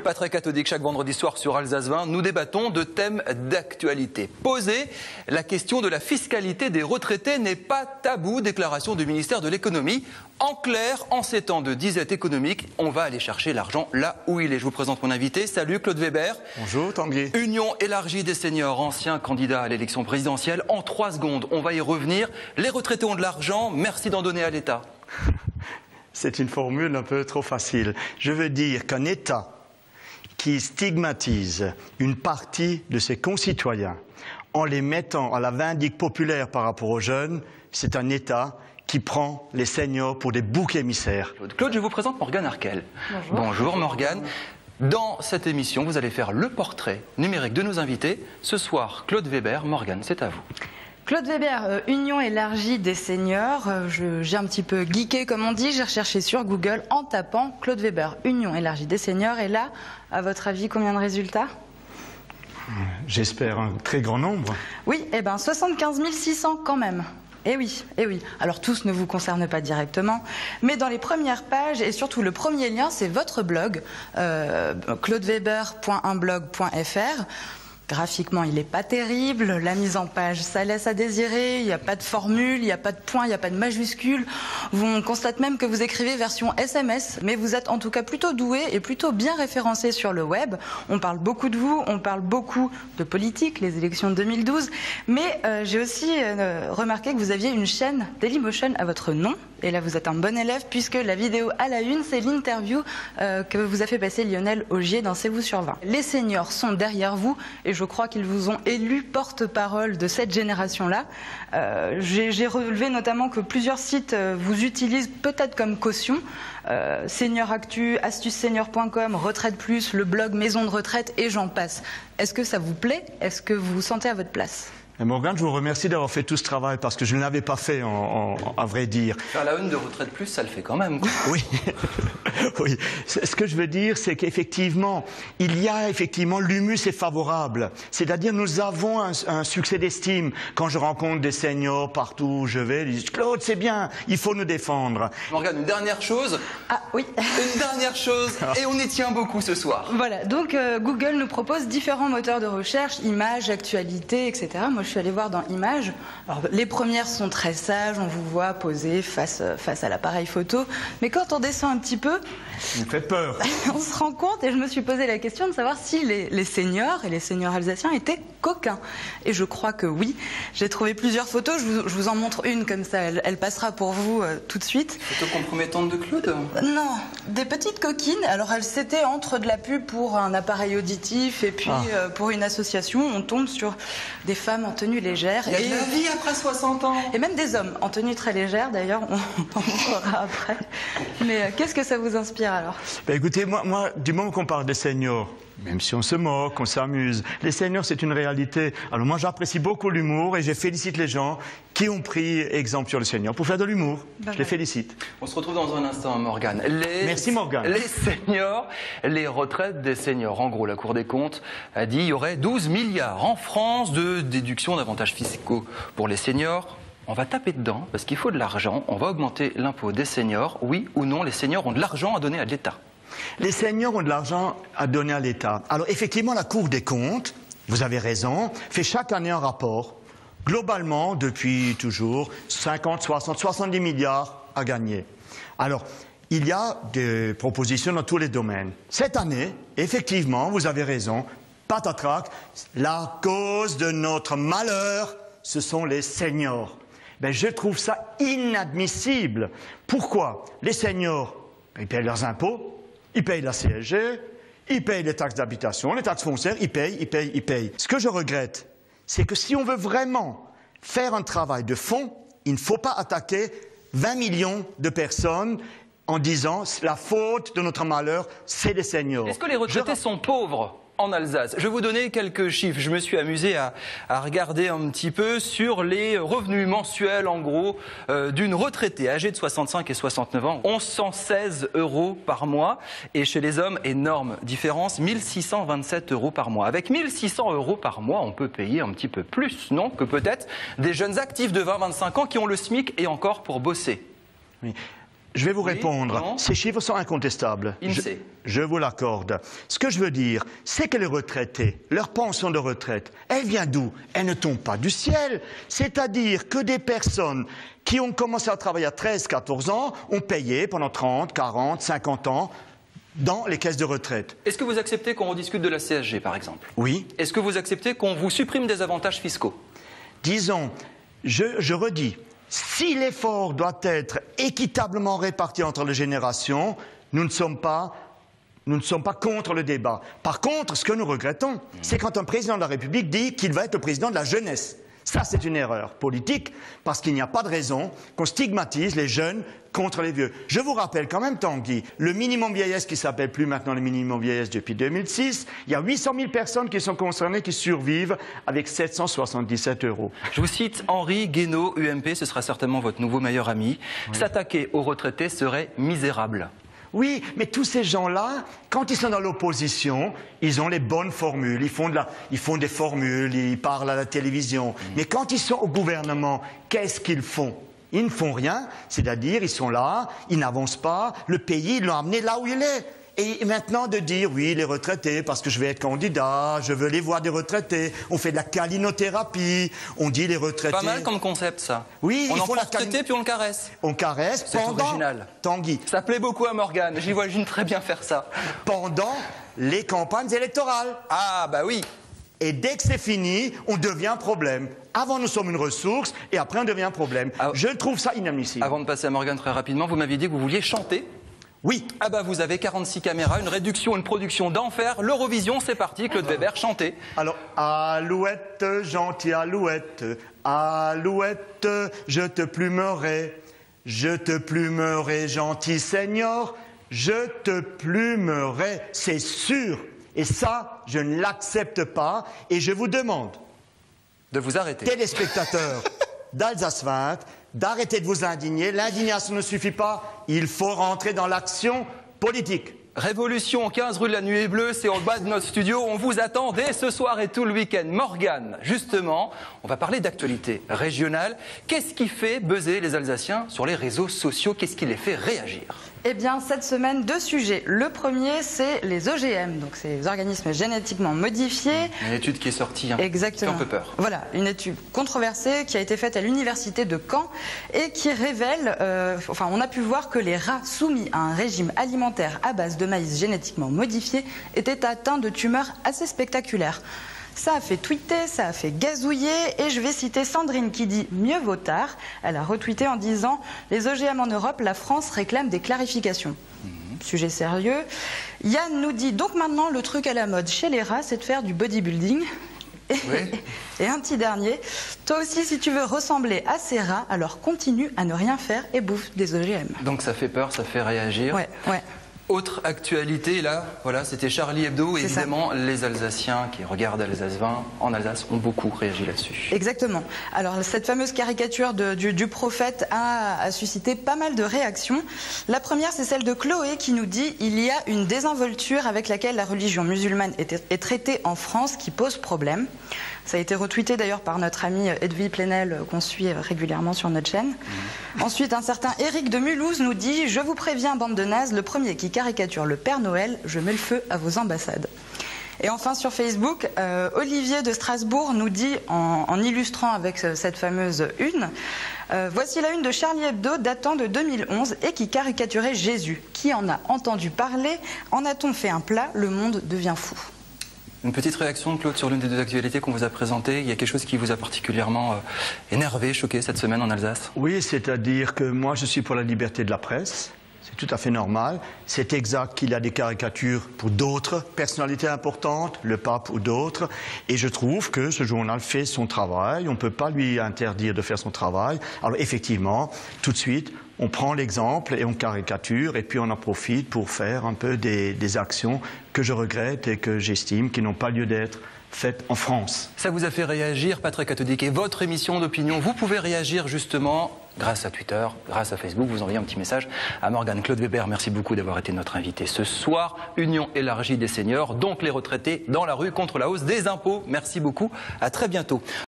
Pas très cathodique, chaque vendredi soir sur Alsace 20, nous débattons de thèmes d'actualité. Poser la question de la fiscalité des retraités n'est pas tabou, déclaration du ministère de l'économie. En clair, en ces temps de disette économique, on va aller chercher l'argent là où il est. Je vous présente mon invité. Salut Claude Weber. Bonjour Tanguy. Union élargie des seniors, ancien candidat à l'élection présidentielle. En 3 secondes, on va y revenir. Les retraités ont de l'argent, merci d'en donner à l'État. C'est une formule un peu trop facile. Je veux dire qu'un État qui stigmatise une partie de ses concitoyens en les mettant à la vindicte populaire par rapport aux jeunes, c'est un État qui prend les seniors pour des boucs émissaires. Claude, je vous présente Morgane Arkel. Bonjour. Bonjour Morgane. Dans cette émission, vous allez faire le portrait numérique de nos invités. Ce soir, Claude Weber. Morgane, c'est à vous. Claude Weber, Union élargie des seniors. J'ai un petit peu geeké, comme on dit. J'ai recherché sur Google en tapant Claude Weber, Union élargie des seniors. Et là, à votre avis, combien de résultats? J'espère un très grand nombre. Oui, 75 600 quand même. Eh oui, eh oui. Alors tous ne vous concernent pas directement, mais dans les premières pages et surtout le premier lien, c'est votre blog, claudeweber.unblog.fr. Graphiquement, il n'est pas terrible. La mise en page, ça laisse à désirer. Il n'y a pas de formule, il n'y a pas de points, il n'y a pas de majuscules. On constate même que vous écrivez version SMS, mais vous êtes en tout cas plutôt doué et plutôt bien référencé sur le web. On parle beaucoup de vous, on parle beaucoup de politique, les élections de 2012. Mais j'ai aussi remarqué que vous aviez une chaîne Dailymotion à votre nom. Et là, vous êtes un bon élève puisque la vidéo à la une, c'est l'interview que vous a fait passer Lionel Augier dans C'est vous sur 20. Les seniors sont derrière vous et je crois qu'ils vous ont élu porte-parole de cette génération-là. J'ai relevé notamment que plusieurs sites vous utilisent peut-être comme caution. Senior Actu, astucesenior.com, Retraite Plus, le blog Maison de Retraite et j'en passe. Est-ce que ça vous plaît? Est-ce que vous vous sentez à votre place? Morgane, je vous remercie d'avoir fait tout ce travail parce que je ne l'avais pas fait, à vrai dire. Faire la une de Retraite Plus, ça le fait quand même. Oui, oui. Ce que je veux dire, c'est qu'effectivement, il y a effectivement l'humus est favorable. C'est-à-dire, nous avons un succès d'estime. Quand je rencontre des seniors partout où je vais, ils disent Claude, c'est bien, il faut nous défendre. Morgane, une dernière chose. Ah oui. Une dernière chose, et on y tient beaucoup ce soir. Voilà, donc Google nous propose différents moteurs de recherche, images, actualités, etc. Moi, je suis allée voir dans Images. Alors, les premières sont très sages, on vous voit poser face à l'appareil photo. Mais quand on descend un petit peu, Ça me fait peur. on se rend compte, et je me suis posé la question de savoir si les seniors et les seniors alsaciens étaient coquins. Et je crois que oui. J'ai trouvé plusieurs photos, je vous en montre une comme ça, elle passera pour vous tout de suite. Photo compromettante de Claude? Non, des petites coquines. Alors c'était entre de la pub pour un appareil auditif et puis pour une association. On tombe sur des femmes en tenue légère. Il y a de la vie après 60 ans. Et même des hommes en tenue très légère, d'ailleurs, on en verra après. Mais qu'est-ce que ça vous inspire alors? Ben écoutez, moi, du moment qu'on parle des seniors, même si on se moque, on s'amuse, les seniors, c'est une réalité. Alors moi, j'apprécie beaucoup l'humour et je félicite les gens qui ont pris exemple sur les seniors pour faire de l'humour. Je les félicite. On se retrouve dans un instant, Morgane. Merci, Morgane. Les seniors, les retraites des seniors. En gros, la Cour des comptes a dit qu'il y aurait 12 milliards en France de déductions d'avantages fiscaux pour les seniors. On va taper dedans parce qu'il faut de l'argent. On va augmenter l'impôt des seniors. Oui ou non, les seniors ont de l'argent à donner à l'État? Les seniors ont de l'argent à donner à l'État. Alors effectivement, la Cour des comptes, vous avez raison, fait chaque année un rapport. Globalement, depuis toujours, 50, 60, 70 milliards à gagner. Alors, il y a des propositions dans tous les domaines. Cette année, effectivement, vous avez raison, patatrac, la cause de notre malheur, ce sont les seniors. Ben, je trouve ça inadmissible. Pourquoi? Les seniors, ils payent leurs impôts, ils payent la CSG, ils payent les taxes d'habitation, les taxes foncières, ils payent. Ce que je regrette, c'est que si on veut vraiment faire un travail de fond, il ne faut pas attaquer 20 millions de personnes en disant la faute de notre malheur, c'est les seniors. Est-ce que les retraités sont pauvres en Alsace? Je vais vous donner quelques chiffres. Je me suis amusé à regarder un petit peu sur les revenus mensuels, en gros, d'une retraitée âgée de 65 et 69 ans. 1116 € par mois. Et chez les hommes, énorme différence, 1627 € par mois. Avec 1600 € par mois, on peut payer un petit peu plus, non? Que peut-être des jeunes actifs de 20-25 ans qui ont le SMIC et encore pour bosser. Oui. Je vais vous Oui, répondre. non. Ces chiffres sont incontestables. INSEE. Je vous l'accorde. Ce que je veux dire, c'est que les retraités, leur pension de retraite, elle vient d'où? Elle ne tombe pas du ciel. C'est-à-dire que des personnes qui ont commencé à travailler à 13, 14 ans ont payé pendant 30, 40, 50 ans dans les caisses de retraite. Est-ce que vous acceptez qu'on rediscute de la CSG, par exemple? Oui. Est-ce que vous acceptez qu'on vous supprime des avantages fiscaux? Disons, je redis, si l'effort doit être équitablement réparti entre les générations, nous ne sommes pas contre le débat. Par contre, ce que nous regrettons, c'est quand un président de la République dit qu'il va être le président de la jeunesse. Ça, c'est une erreur politique, parce qu'il n'y a pas de raison qu'on stigmatise les jeunes contre les vieux. Je vous rappelle quand même, Tanguy, le minimum vieillesse qui s'appelle plus maintenant le minimum vieillesse depuis 2006, il y a 800 000 personnes qui sont concernées, qui survivent avec 777 €. Je vous cite Henri Guénaud, UMP, ce sera certainement votre nouveau meilleur ami. Oui. S'attaquer aux retraités serait misérable. Oui, mais tous ces gens-là, quand ils sont dans l'opposition, ils ont les bonnes formules, ils font des formules, ils parlent à la télévision. Mais quand ils sont au gouvernement, qu'est-ce qu'ils font? Ils ne font rien, c'est-à-dire ils sont là, ils n'avancent pas, le pays, ils l'ont amené là où il est. Et maintenant de dire, oui, les retraités, parce que je vais être candidat, je veux les voir des retraités, on fait de la câlinothérapie, on dit les retraités... Pas mal comme concept, ça. Oui, on ils en font prend la traité puis on le caresse. On caresse c'est pendant... original. Tanguy. Ça plaît beaucoup à Morgane, j'imagine très bien faire ça. Pendant les campagnes électorales. Ah, bah oui. Et dès que c'est fini, on devient un problème. Avant, nous sommes une ressource, et après, on devient un problème. Je trouve ça inadmissible. Avant de passer à Morgane très rapidement, vous m'aviez dit que vous vouliez chanter. Oui. Ah bah vous avez 46 caméras, une réduction, une production d'enfer. L'Eurovision, c'est parti, Claude Weber, chantez. Alors, alouette, gentille alouette, alouette, je te plumerai, gentil seigneur, je te plumerai, c'est sûr. Et ça, je ne l'accepte pas, et je vous demande, de vous arrêter. Téléspectateurs d'Alsace 20, d'arrêter de vous indigner. L'indignation ne suffit pas, il faut rentrer dans l'action politique. Révolution 15 rue de la Nuée Bleue, c'est au bas de notre studio, on vous attend dès ce soir et tout le week-end. Morgane, justement, on va parler d'actualité régionale. Qu'est-ce qui fait buzzer les Alsaciens sur les réseaux sociaux? Qu'est-ce qui les fait réagir? Eh bien, cette semaine, 2 sujets. Le premier, c'est les OGM, donc ces organismes génétiquement modifiés. Une étude qui est sortie, Exactement. qui fait un peu peur. Voilà, une étude controversée qui a été faite à l'université de Caen et qui révèle, on a pu voir que les rats soumis à un régime alimentaire à base de maïs génétiquement modifié étaient atteints de tumeurs assez spectaculaires. Ça a fait tweeter, ça a fait gazouiller, et je vais citer Sandrine qui dit « mieux vaut tard ». Elle a retweeté en disant « les OGM en Europe, la France réclame des clarifications ». Sujet sérieux. Yann nous dit « donc maintenant, le truc à la mode chez les rats, c'est de faire du bodybuilding ». Oui. Et un petit dernier, toi aussi si tu veux ressembler à ces rats, alors continue à ne rien faire et bouffe des OGM. Donc ça fait peur, ça fait réagir. Ouais. Autre actualité, là, voilà, c'était Charlie Hebdo. Et évidemment, les Alsaciens qui regardent Alsace 20 en Alsace ont beaucoup réagi là-dessus. Exactement. Alors, cette fameuse caricature du prophète a suscité pas mal de réactions. La première, c'est celle de Chloé qui nous dit « il y a une désinvolture avec laquelle la religion musulmane est traitée en France qui pose problème ». Ça a été retweeté d'ailleurs par notre ami Edwy Plenel qu'on suit régulièrement sur notre chaîne. Ensuite, un certain Eric de Mulhouse nous dit « je vous préviens, bande de nazes, le premier qui caricature le Père Noël, je mets le feu à vos ambassades ». Et enfin sur Facebook, Olivier de Strasbourg nous dit, en illustrant avec cette fameuse une, voici la une de Charlie Hebdo datant de 2011 et qui caricaturait Jésus. Qui en a entendu parler? En a-t-on fait un plat? Le monde devient fou. Une petite réaction, Claude, sur l'une des 2 actualités qu'on vous a présentées. Il y a quelque chose qui vous a particulièrement énervé, choqué cette semaine en Alsace? Oui, c'est-à-dire que moi, je suis pour la liberté de la presse. C'est tout à fait normal. C'est exact qu'il y a des caricatures pour d'autres personnalités importantes, le pape ou d'autres. Et je trouve que ce journal fait son travail. On ne peut pas lui interdire de faire son travail. Alors effectivement, tout de suite, on prend l'exemple et on caricature. Et puis on en profite pour faire un peu des actions que je regrette et que j'estime qui n'ont pas lieu d'être faites en France. Ça vous a fait réagir, Patrick Cathodique, et votre émission d'opinion. Vous pouvez réagir justement grâce à Twitter, grâce à Facebook. Vous envoyez un petit message à Morgane. Claude Weber, merci beaucoup d'avoir été notre invité ce soir. Union élargie des seniors, donc les retraités dans la rue contre la hausse des impôts. Merci beaucoup. À très bientôt.